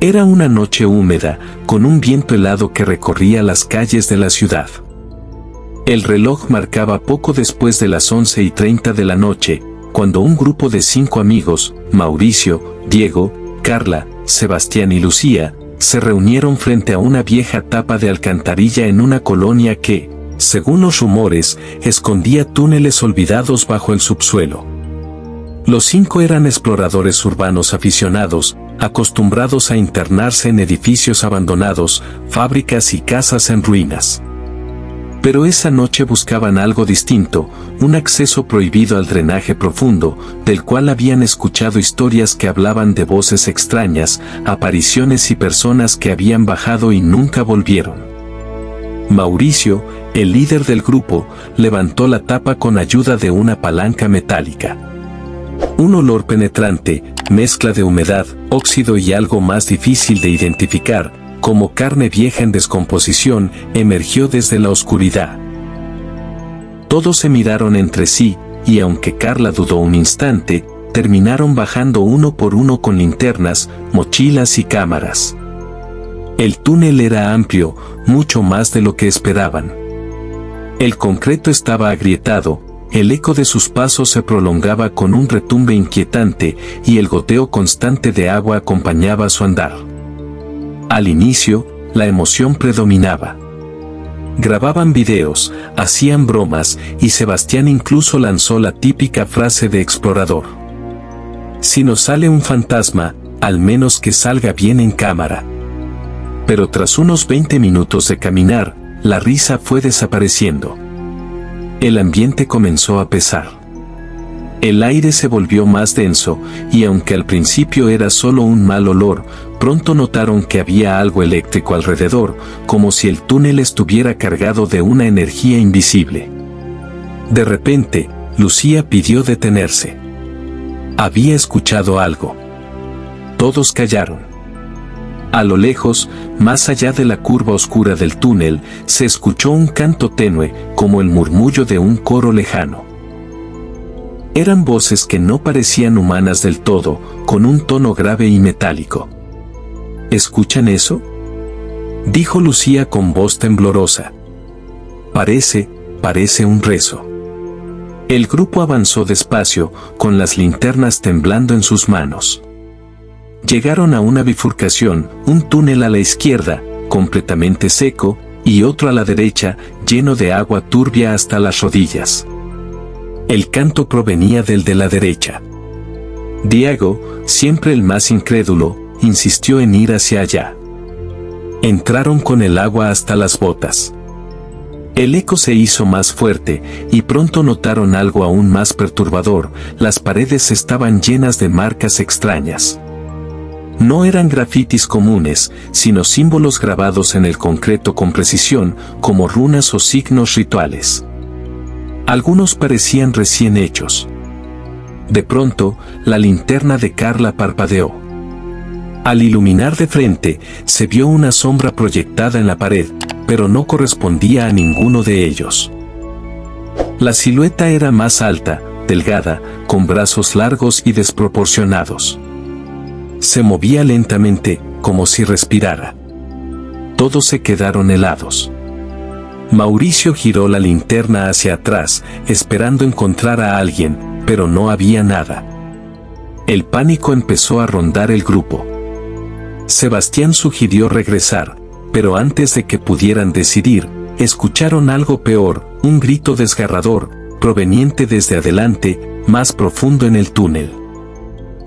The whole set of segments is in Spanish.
Era una noche húmeda, con un viento helado que recorría las calles de la ciudad. El reloj marcaba poco después de las 11:30 de la noche, cuando un grupo de 5 amigos, Mauricio, Diego, Carla, Sebastián y Lucía, se reunieron frente a una vieja tapa de alcantarilla en una colonia que, según los rumores, escondía túneles olvidados bajo el subsuelo. Los 5 eran exploradores urbanos aficionados, acostumbrados a internarse en edificios abandonados, fábricas y casas en ruinas. Pero esa noche buscaban algo distinto, un acceso prohibido al drenaje profundo, del cual habían escuchado historias que hablaban de voces extrañas, apariciones y personas que habían bajado y nunca volvieron. Mauricio, el líder del grupo, levantó la tapa con ayuda de una palanca metálica. Un olor penetrante, mezcla de humedad, óxido y algo más difícil de identificar, como carne vieja en descomposición, emergió desde la oscuridad. Todos se miraron entre sí, y aunque Carla dudó un instante, terminaron bajando uno por uno con linternas, mochilas y cámaras. El túnel era amplio, mucho más de lo que esperaban. El concreto estaba agrietado, el eco de sus pasos se prolongaba con un retumbe inquietante, y el goteo constante de agua acompañaba su andar. Al inicio, la emoción predominaba. Grababan videos, hacían bromas, y Sebastián incluso lanzó la típica frase de explorador: "Si nos sale un fantasma, al menos que salga bien en cámara". Pero tras unos 20 minutos de caminar, la risa fue desapareciendo. El ambiente comenzó a pesar. El aire se volvió más denso, y aunque al principio era solo un mal olor, pronto notaron que había algo eléctrico alrededor, como si el túnel estuviera cargado de una energía invisible. De repente, Lucía pidió detenerse. Había escuchado algo. Todos callaron. A lo lejos, más allá de la curva oscura del túnel, se escuchó un canto tenue, como el murmullo de un coro lejano. Eran voces que no parecían humanas del todo, con un tono grave y metálico. ¿Escuchan eso?, dijo Lucía con voz temblorosa. Parece un rezo. El grupo avanzó despacio, con las linternas temblando en sus manos. Llegaron a una bifurcación, un túnel a la izquierda, completamente seco, y otro a la derecha, lleno de agua turbia hasta las rodillas. El canto provenía del de la derecha. Diego, siempre el más incrédulo, insistió en ir hacia allá. Entraron con el agua hasta las botas. El eco se hizo más fuerte, y pronto notaron algo aún más perturbador: las paredes estaban llenas de marcas extrañas. No eran grafitis comunes, sino símbolos grabados en el concreto con precisión, como runas o signos rituales. Algunos parecían recién hechos. De pronto, la linterna de Carla parpadeó. Al iluminar de frente, se vio una sombra proyectada en la pared, pero no correspondía a ninguno de ellos. La silueta era más alta, delgada, con brazos largos y desproporcionados. Se movía lentamente, como si respirara. Todos se quedaron helados. Mauricio giró la linterna hacia atrás, esperando encontrar a alguien, pero no había nada. El pánico empezó a rondar el grupo. Sebastián sugirió regresar, pero antes de que pudieran decidir, escucharon algo peor: un grito desgarrador, proveniente desde adelante, más profundo en el túnel.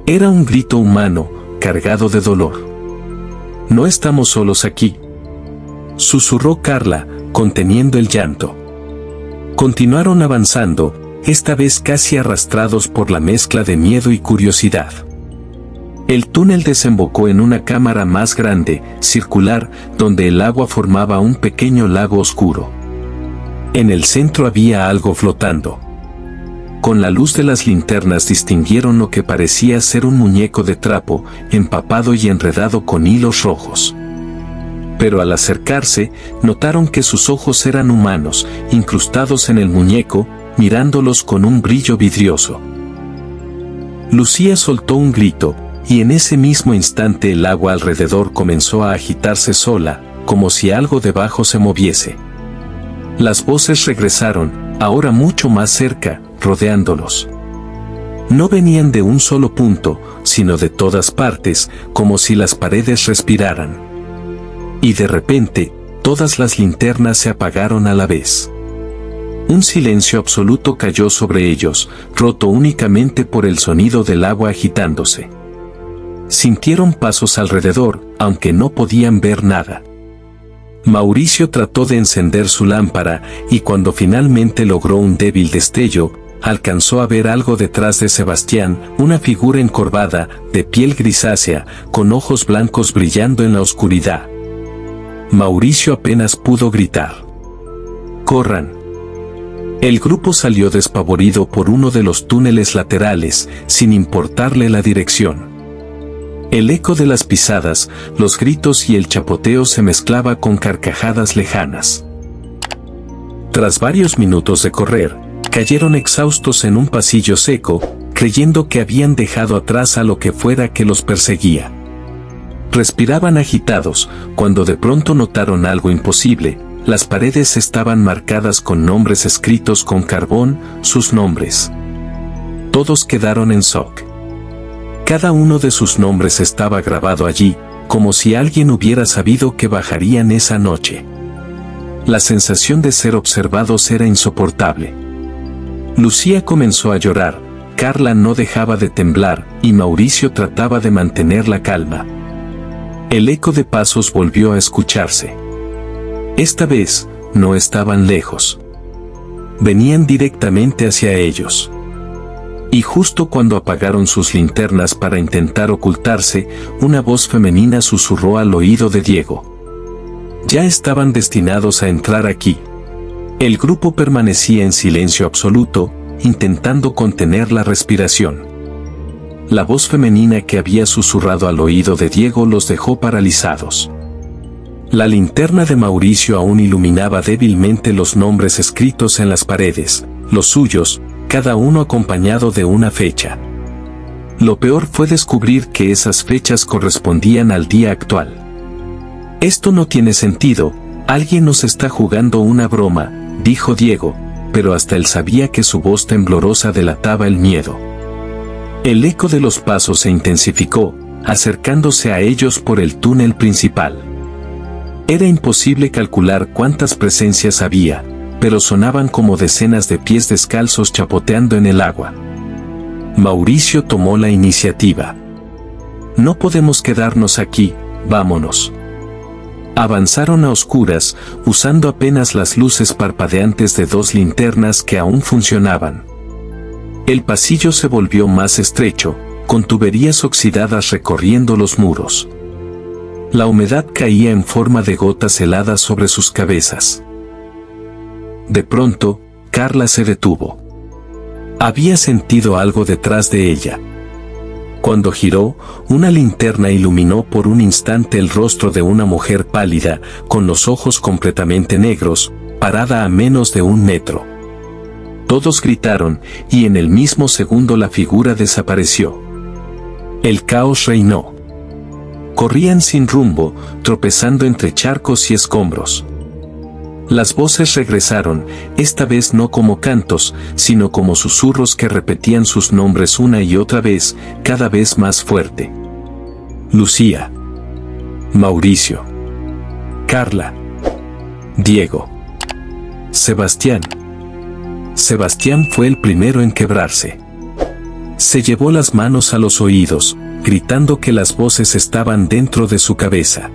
Era un grito humano, cargado de dolor. «No estamos solos aquí», susurró Carla, conteniendo el llanto. Continuaron avanzando, esta vez casi arrastrados por la mezcla de miedo y curiosidad. El túnel desembocó en una cámara más grande, circular, donde el agua formaba un pequeño lago oscuro. En el centro había algo flotando. Con la luz de las linternas distinguieron lo que parecía ser un muñeco de trapo, empapado y enredado con hilos rojos. Pero al acercarse, notaron que sus ojos eran humanos, incrustados en el muñeco, mirándolos con un brillo vidrioso. Lucía soltó un grito, y en ese mismo instante el agua alrededor comenzó a agitarse sola, como si algo debajo se moviese. Las voces regresaron, ahora mucho más cerca, rodeándolos. No venían de un solo punto, sino de todas partes, como si las paredes respiraran. Y de repente, todas las linternas se apagaron a la vez. Un silencio absoluto cayó sobre ellos, roto únicamente por el sonido del agua agitándose. Sintieron pasos alrededor, aunque no podían ver nada. Mauricio trató de encender su lámpara, y cuando finalmente logró un débil destello, alcanzó a ver algo detrás de Sebastián, una figura encorvada, de piel grisácea, con ojos blancos brillando en la oscuridad. Mauricio apenas pudo gritar: ¡corran! El grupo salió despavorido por uno de los túneles laterales, sin importarle la dirección. El eco de las pisadas, los gritos y el chapoteo se mezclaba con carcajadas lejanas. Tras varios minutos de correr, cayeron exhaustos en un pasillo seco, creyendo que habían dejado atrás a lo que fuera que los perseguía. Respiraban agitados, cuando de pronto notaron algo imposible. Las paredes estaban marcadas con nombres escritos con carbón, sus nombres. Todos quedaron en shock. Cada uno de sus nombres estaba grabado allí, como si alguien hubiera sabido que bajarían esa noche. La sensación de ser observados era insoportable. Lucía comenzó a llorar, Carla no dejaba de temblar, y Mauricio trataba de mantener la calma. El eco de pasos volvió a escucharse. Esta vez, no estaban lejos. Venían directamente hacia ellos. Y justo cuando apagaron sus linternas para intentar ocultarse, una voz femenina susurró al oído de Diego: ya estaban destinados a entrar aquí. El grupo permanecía en silencio absoluto, intentando contener la respiración. La voz femenina que había susurrado al oído de Diego los dejó paralizados. La linterna de Mauricio aún iluminaba débilmente los nombres escritos en las paredes, los suyos, cada uno acompañado de una fecha. Lo peor fue descubrir que esas fechas correspondían al día actual. Esto no tiene sentido, alguien nos está jugando una broma, dijo Diego, pero hasta él sabía que su voz temblorosa delataba el miedo. El eco de los pasos se intensificó, acercándose a ellos por el túnel principal. Era imposible calcular cuántas presencias había, pero sonaban como decenas de pies descalzos chapoteando en el agua. Mauricio tomó la iniciativa. No podemos quedarnos aquí, vámonos. Avanzaron a oscuras, usando apenas las luces parpadeantes de dos linternas que aún funcionaban. El pasillo se volvió más estrecho, con tuberías oxidadas recorriendo los muros. La humedad caía en forma de gotas heladas sobre sus cabezas. De pronto, Carla se detuvo. Había sentido algo detrás de ella. Cuando giró, una linterna iluminó por un instante el rostro de una mujer pálida, con los ojos completamente negros, parada a menos de 1 metro. Todos gritaron, y en el mismo segundo la figura desapareció. El caos reinó. Corrían sin rumbo, tropezando entre charcos y escombros. Las voces regresaron, esta vez no como cantos, sino como susurros que repetían sus nombres una y otra vez, cada vez más fuerte. Lucía. Mauricio. Carla. Diego. Sebastián. Sebastián fue el primero en quebrarse. Se llevó las manos a los oídos, gritando que las voces estaban dentro de su cabeza.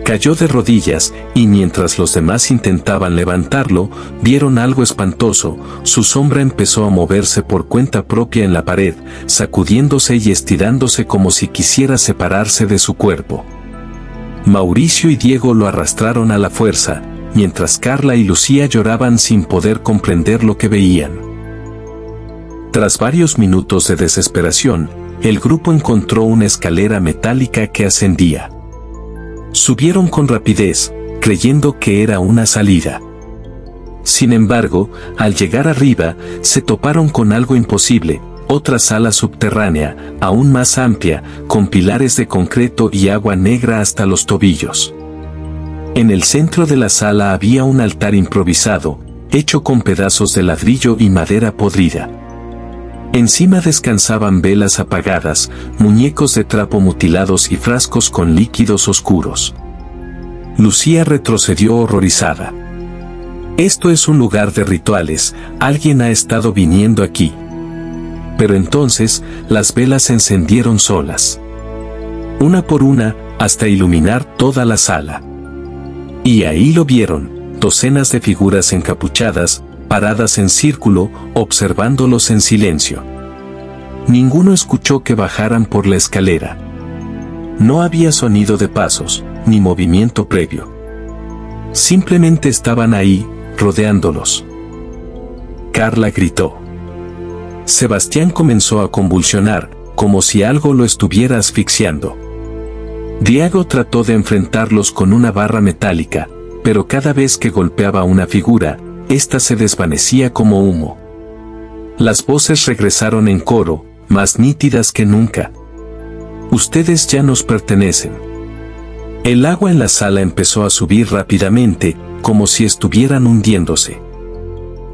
Cayó de rodillas, y mientras los demás intentaban levantarlo, vieron algo espantoso. Su sombra empezó a moverse por cuenta propia en la pared, sacudiéndose y estirándose como si quisiera separarse de su cuerpo. Mauricio y Diego lo arrastraron a la fuerza, mientras Carla y Lucía lloraban sin poder comprender lo que veían. Tras varios minutos de desesperación, el grupo encontró una escalera metálica que ascendía. Subieron con rapidez, creyendo que era una salida. Sin embargo, al llegar arriba, se toparon con algo imposible, Otra sala subterránea, aún más amplia, con pilares de concreto y agua negra hasta los tobillos. En el centro de la sala había un altar improvisado, hecho con pedazos de ladrillo y madera podrida. Encima descansaban velas apagadas, muñecos de trapo mutilados y frascos con líquidos oscuros. Lucía retrocedió horrorizada. Esto es un lugar de rituales, alguien ha estado viniendo aquí. Pero entonces, las velas se encendieron solas. Una por una, hasta iluminar toda la sala. Y ahí lo vieron, docenas de figuras encapuchadas, paradas en círculo, observándolos en silencio. Ninguno escuchó que bajaran por la escalera. No había sonido de pasos, ni movimiento previo. Simplemente estaban ahí, rodeándolos. Carla gritó. Sebastián comenzó a convulsionar, como si algo lo estuviera asfixiando. Diego trató de enfrentarlos con una barra metálica, pero cada vez que golpeaba una figura, ésta se desvanecía como humo. Las voces regresaron en coro, más nítidas que nunca. Ustedes ya nos pertenecen. El agua en la sala empezó a subir rápidamente, como si estuvieran hundiéndose.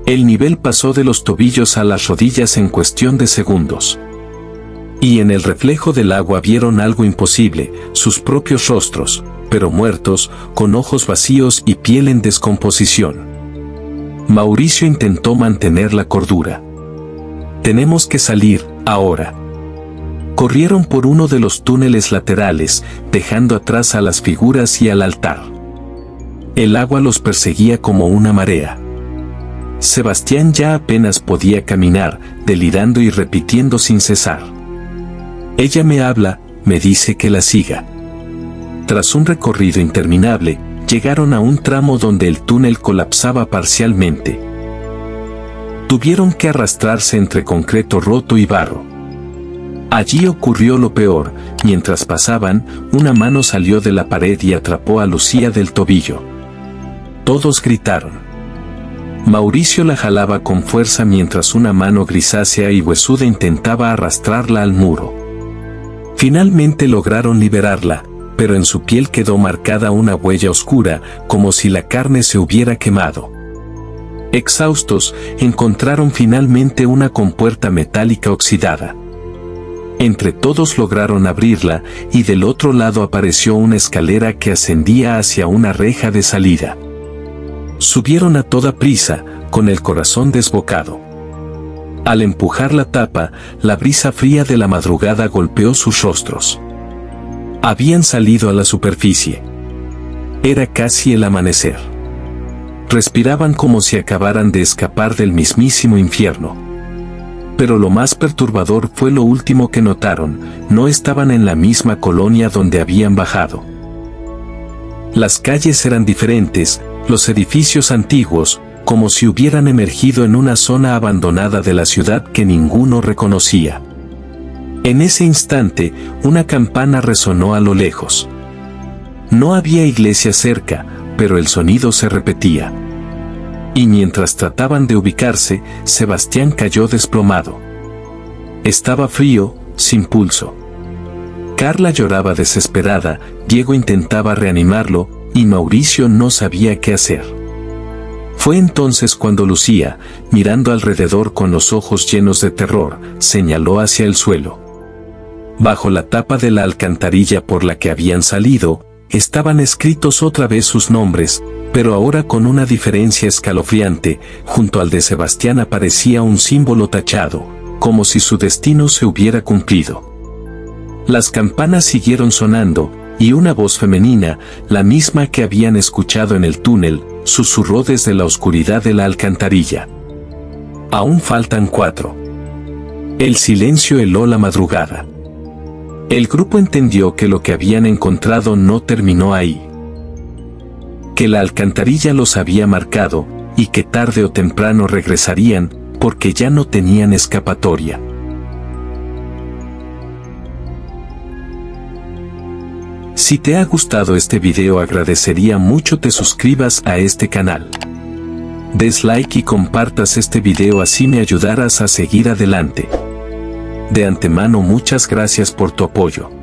El nivel pasó de los tobillos a las rodillas en cuestión de segundos. Y en el reflejo del agua vieron algo imposible, sus propios rostros, pero muertos, con ojos vacíos y piel en descomposición. Mauricio intentó mantener la cordura. Tenemos que salir, ahora. Corrieron por uno de los túneles laterales, dejando atrás a las figuras y al altar. El agua los perseguía como una marea. Sebastián ya apenas podía caminar, delirando y repitiendo sin cesar. Ella me habla, me dice que la siga. Tras un recorrido interminable, llegaron a un tramo donde el túnel colapsaba parcialmente. Tuvieron que arrastrarse entre concreto roto y barro. Allí ocurrió lo peor, mientras pasaban, una mano salió de la pared y atrapó a Lucía del tobillo. Todos gritaron. Mauricio la jalaba con fuerza mientras una mano grisácea y huesuda intentaba arrastrarla al muro. Finalmente lograron liberarla, pero en su piel quedó marcada una huella oscura, como si la carne se hubiera quemado. Exhaustos, encontraron finalmente una compuerta metálica oxidada. Entre todos lograron abrirla, y del otro lado apareció una escalera que ascendía hacia una reja de salida. Subieron a toda prisa, con el corazón desbocado. Al empujar la tapa, la brisa fría de la madrugada golpeó sus rostros. Habían salido a la superficie. Era casi el amanecer. Respiraban como si acabaran de escapar del mismísimo infierno. Pero lo más perturbador fue lo último que notaron: no estaban en la misma colonia donde habían bajado. Las calles eran diferentes, los edificios antiguos, como si hubieran emergido en una zona abandonada de la ciudad que ninguno reconocía. En ese instante, una campana resonó a lo lejos. No había iglesia cerca, pero el sonido se repetía. Y mientras trataban de ubicarse, Sebastián cayó desplomado. Estaba frío, sin pulso. Carla lloraba desesperada, Diego intentaba reanimarlo, y Mauricio no sabía qué hacer. Fue entonces cuando Lucía, mirando alrededor con los ojos llenos de terror, señaló hacia el suelo. Bajo la tapa de la alcantarilla por la que habían salido, estaban escritos otra vez sus nombres, pero ahora con una diferencia escalofriante. Junto al de Sebastián aparecía un símbolo tachado, como si su destino se hubiera cumplido. Las campanas siguieron sonando, y una voz femenina, la misma que habían escuchado en el túnel, susurró desde la oscuridad de la alcantarilla. Aún faltan 4. El silencio heló la madrugada. El grupo entendió que lo que habían encontrado no terminó ahí. Que la alcantarilla los había marcado, y que tarde o temprano regresarían, porque ya no tenían escapatoria. Si te ha gustado este video, agradecería mucho te suscribas a este canal. Des like y compartas este video, así me ayudarás a seguir adelante. De antemano muchas gracias por tu apoyo.